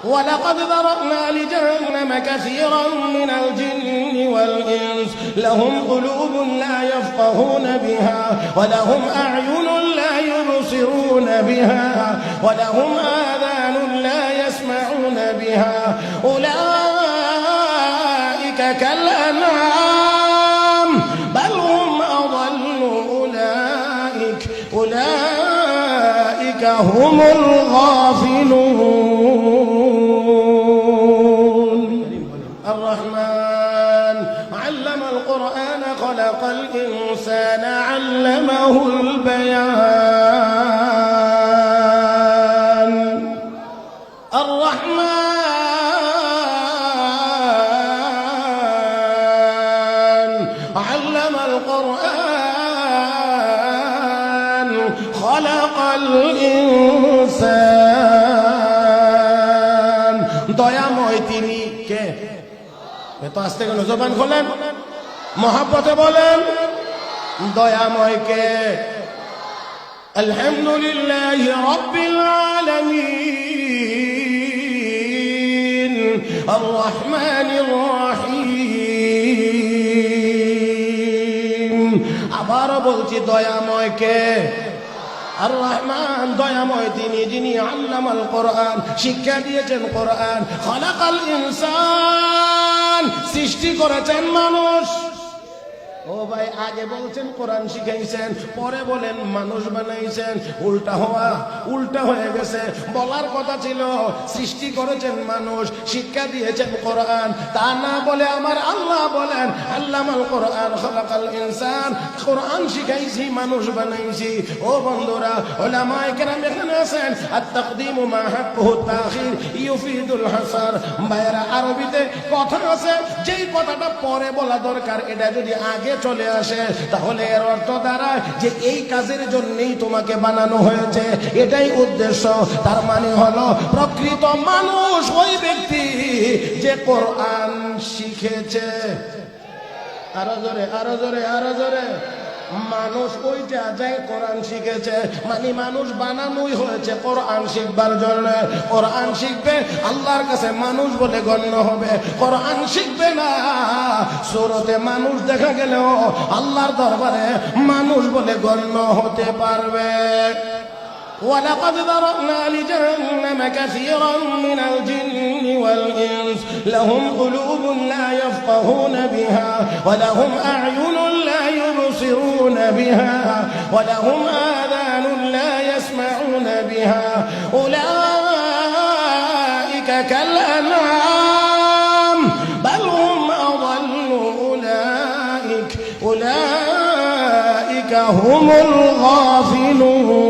ولقد ذرأنا لجهنم كثيرا من الجن والإنس لهم قلوب لا يفقهون بها ولهم أعين لا يبصرون بها ولهم آذان لا يسمعون بها أولئك كالأنعام بل هم أضل أولئك هم الغافلون. الرحمن علم القرآن خلق الإنسان علمه البيان. الرحمن علم القرآن خلق الإنسان দয়াময় তিনি কে? এত আস্তে কেন? জবান খোলেন, মহব্বতে বলেন দয়াময় কে? আলহামদুলিল্লাহি রাব্বিল আলামিন আর রহমানির রহিম। আবার বলছি দয়াময় কে? আর রহমান দয়াময় তিনি যিনি আল্লামাল কোরআন শিক্ষা দিয়েছেন কোরআন। খালাকাল ইনসান সৃষ্টি করেছেন মানুষ। ও ভাই, আগে বলছেন কোরআন শিখাইছেন, পরে বলেন মানুষ বানাইছেন। উল্টা হয়ে গেছে। বলার কথা ছিল সৃষ্টি করেছেন মানুষ, শিক্ষা দিয়েছেন কোরআন। তা না বলে আমার আল্লাহ বলেন আল্লামাল কোরআন খালাকাল ইনসান, কোরআন শিখাইছি মানুষ বানাইছি। ও বন্ধুরা, উলামায়ে কেরাম এখানে আছেন। আত-তাকদীমু মা হাক্কুহু তাখির ইউফিদুল হাসার। ভাইরা, আরবিতে কথা আছে, যেই কথাটা পরে বলা দরকার এটা যদি আগে চলে আসে তাহলে এর অর্থ দাঁড়ায় যে এই কাজের জন্যই তোমাকে বানানো হয়েছে, এটাই উদ্দেশ্য। তার মানে হলো প্রকৃত মানুষ ওই ব্যক্তি যে কোরআন শিখেছে। আরো জোরে, আরো জোরে, আরো জোরে। মানুষ ওইটা যাই কোরআন শিখেছে, মানে মানুষ বানানোই হয়েছে কোরআন শিখবার জন্য। কোরআন শিখবে, আল্লাহর কাছে মানুষ বলে গণ্য হবে। কোরআন শিখবে না, সূরাতে মানুষ দেখা গেলেও আল্লাহর দরবারে মানুষ বলে গণ্য হতে পারবে। ولقد ذرأنا لجهنم كثيرا من الجن والإنس لهم قلوب لا يفقهون بها ولهم أعين لا يبصرون بها ولهم آذان لا يسمعون بها أولئك كالأنعام بل هم أضل أولئك هم الغافلون.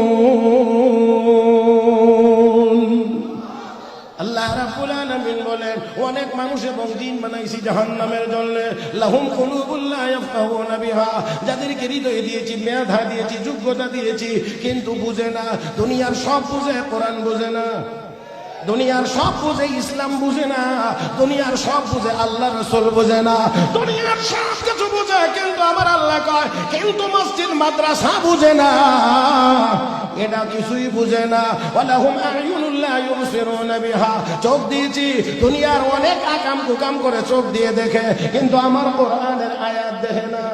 আল্লাহ রাব্বুল আলামিন বলেন অনেক মানুষ এবং জিন বানাইছি জাহান্নামের জন্য। লাহুম কুলুবুন লা ইয়াফকাহুনা বিহা, যাদেরকে হৃদয় দিয়েছি, মেধা দিয়েছি, যোগ্যতা দিয়েছি, কিন্তু বুঝে না। দুনিয়ার সব বুঝে, কোরআন বুঝে না। দুনিয়ার সব বুঝে, ইসলাম বুঝে না। দুনিয়ার সব বুঝে, আল্লাহ রাসূল বুঝে না। দুনিয়ার সব কিছু বুঝে, কিন্তু আমার আল্লাহ কয় কিন্তু মসজিদ মাদ্রাসা বুঝে না। এটা কিছুই বুঝে না। ওয়ালাহুম আ'য়ুনুন লা ইউবসিরুনা বিহা, চোখ দিয়েছি, দুনিয়ার অনেক আকাম কুকাম করে চোখ দিয়ে দেখে, কিন্তু আমার কোরআনের আয়াত দেখে না,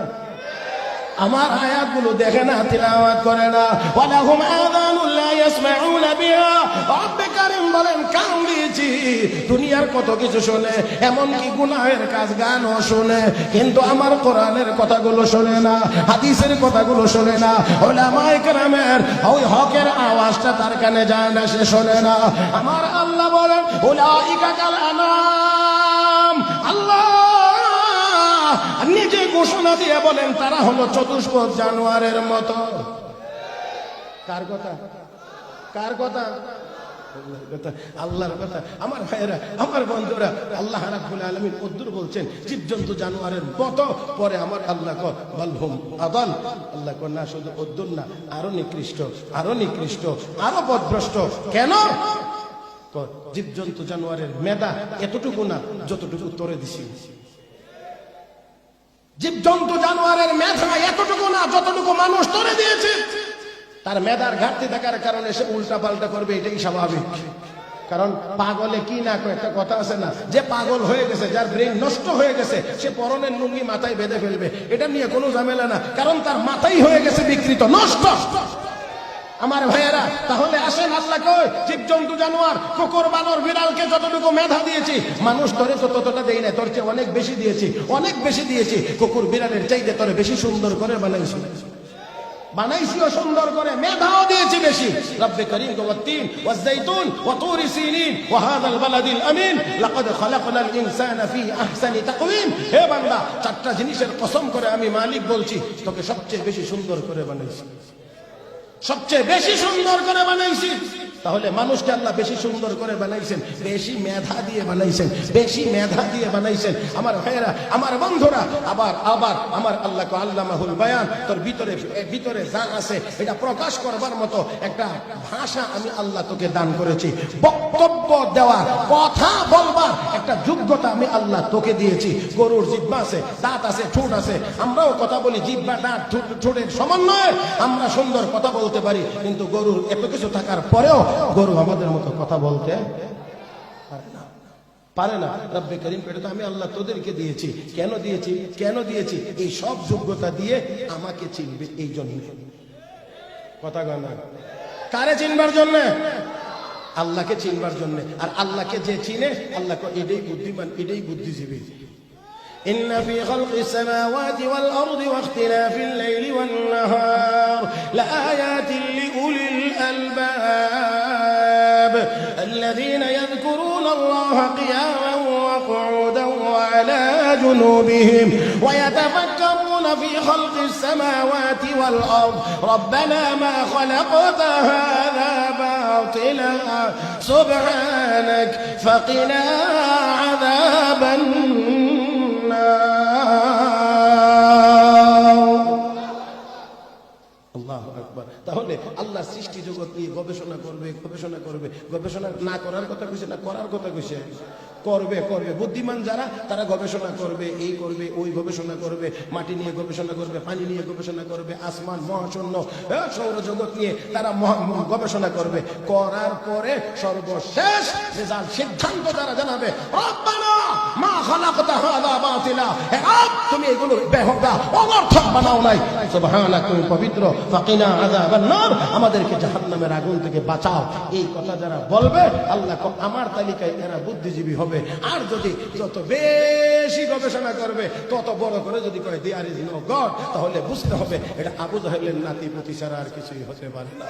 আমার আয়াতগুলো দেখে না, তিলাওয়াত করে না। ওয়ালাহুম আযানুন লা ইয়াসমাউনা বিহা, রব্বে কারীম বলেন কান দিয়েছি, দুনিয়ার কত কিছু শুনে, এমনকি গুনাহের কাজ গানও শুনে, কিন্তু আমার কোরআনের কথাগুলো শোনে না, হাদিসের কথাগুলো শোনে না। উলামায়ে কেরামের ওই হকের আওয়াজটা তার কানে যায় না, সে শোনে না। আমার আল্লাহ বলেন উলাইকা কাল আনাম। আল্লাহ নিজে ঘোষণা দিয়ে বলেন তারা হলো চতুষ্পদ জানোয়ারের মতো। কার কথা? কার কথা? আল্লাহর কথা। আমার ভাইয়েরা, আমার বন্ধুরা, আল্লাহ রাব্বুল আলামিন কদ্দুর বলছেন জীবজন্তু জানোয়ারের মতো। পরে আমার আল্লাহ কয় বালহুম আদাল। আল্লাহ কয় না, শুধু কদ্দুর না, আরো নিকৃষ্ট, আরো নিকৃষ্ট, আরো পথভ্রষ্ট। কেন? জীবজন্তু জানোয়ারের মেধা এতটুকু না যতটুকু তোরে দিছি। জীবজন্তু জানোয়ারের মেধা এতটুকু না যতটুকু মানুষ তোরে দিয়েছে। তার মেধার ঘাটতি থাকার কারণে সে উল্টা পাল্টা করবে, এটাই স্বাভাবিক। কারণ পাগলে কি না একটা কথা আছে না, যে পাগল হয়ে গেছে, যার ব্রেন নষ্ট হয়ে গেছে, সে পরনের লুঙ্গি মাথায় বেঁধে ফেলবে, এটা নিয়ে কোনো ঝামেলা না, কারণ তার মাথাই হয়ে গেছে বিকৃত, নষ্ট। আমার ভাইয়েরা, তাহলে আসেন আল্লাহ কই জীবজন্তু জানোয়ার কুকুর বানর বিড়ালকে যতটুকু মেধা দিয়েছি, মানুষ তোরে তো ততটা দেই না, তোর চেয়ে অনেক বেশি দিয়েছি, অনেক বেশি দিয়েছি। কুকুর বিড়ালের চাইতে তোরে বেশি সুন্দর করে বানাইছি, বানাইছিও সুন্দর করে, মেধাও দিয়েছি বেশি। রব্বে করিম ওয়াত-তিন ওয়াজ-যাইতুন ওয়া তুরি সিনিন ওয়া হাযাল বালাদিল আমিন লাকাদ খালাকনাল ইনসানা ফি আহসানি তাকওয়িম। হে বান্দা, চারটা জিনিসের কসম করে আমি মালিক বলছি, তোকে সবচেয়ে বেশি সুন্দর করে বানাইছি, সবচেয়ে বেশি সুন্দর করে বানাইছি। তাহলে মানুষকে আল্লাহ বেশি সুন্দর করে বানাইছেন, বেশি মেধা দিয়ে বানাইছেন, বেশি মেধা দিয়ে বানাইছেন। আমার ভাইয়েরা, আমার বন্ধুরা, আবার আবার আমার আল্লাহ কো আল্লামাহুল বায়ান, তোর ভিতরে যা আছে এটা প্রকাশ করবার মতো একটা ভাষা আমি আল্লাহ তোকে দান করেছি, বক্তব্য দেওয়ার, কথা বলবার একটা যোগ্যতা আমি আল্লাহ তোকে দিয়েছি। গরুর জিহ্বা আছে, দাঁত আছে, ঠোঁট আছে, আমরাও কথা বলি, জিহ্বা দাঁত ঠোঁটের সমন্বয়ে আমরা সুন্দর কথা বলতে পারি, কিন্তু গরুর এত কিছু থাকার পরেও গরু আমাদের মতো কথা বলতে পারে না। রব্বে করিম, এটা তো আমি আল্লাহ তোদেরকে দিয়েছি। কেন দিয়েছি? কেন দিয়েছি? এই সব যোগ্যতা দিয়ে আমাকে চিনবে এই জন্য। কথা গণা কারে চিনবার জন্য? আল্লাহকে চিনবার জন্য। আর আল্লাহকে যে চিনে, আল্লাহ এটাই বুদ্ধিমান, এটাই বুদ্ধিজীবী। إن في خلق السماوات والأرض واختلاف الليل والنهار لآيات لأولي الألباب الذين يذكرون الله قياما وقعودا وعلى جنوبهم ويتفكرون في خلق السماوات والأرض ربنا ما خلقت هذا باطلا سبحانك فقنا عذاب আল্লাহু আকবার। তাহলে আল্লাহ সৃষ্টি জগৎ নিয়ে গবেষণা করবে, গবেষণা করবে, গবেষণা না করার কথা কইছে না, করার কথা কইছে, করবে করবে। বুদ্ধিমান যারা, তারা গবেষণা করবে, এই করবে, ওই গবেষণা করবে, মাটি নিয়ে গবেষণা করবে, পানি নিয়ে গবেষণা করবে, আসমান মহাশূন্য সৌরজগৎ নিয়ে তারা গবেষণা করবে। করার পরে সর্বশেষ রেজাল্ট, সিদ্ধান্ত তারা জানাবে, রব্বানা মা খালাকতা হাযা বাতিলা, হে রব তুমি এগুলো বেহুদা অনর্থক বানাও নাই, সুবহানাক তুমি পবিত্র, ফাকিনা আযাবান নার আমাদেরকে জাহান্নামের আগুন থেকে বাঁচাও। এই কথা যারা বলবে, আল্লাহ আমার তালিকায় এরা বুদ্ধিজীবী হবে। আর যদি যত বেশি গবেষণা করবে, তত বড় করে যদি কয় দেয়ার ইজ নো গড, তাহলে বুঝতে হবে এটা আবু জাহেলের নাতি পুতি ছাড়া আর কিছুই হতে পারে না।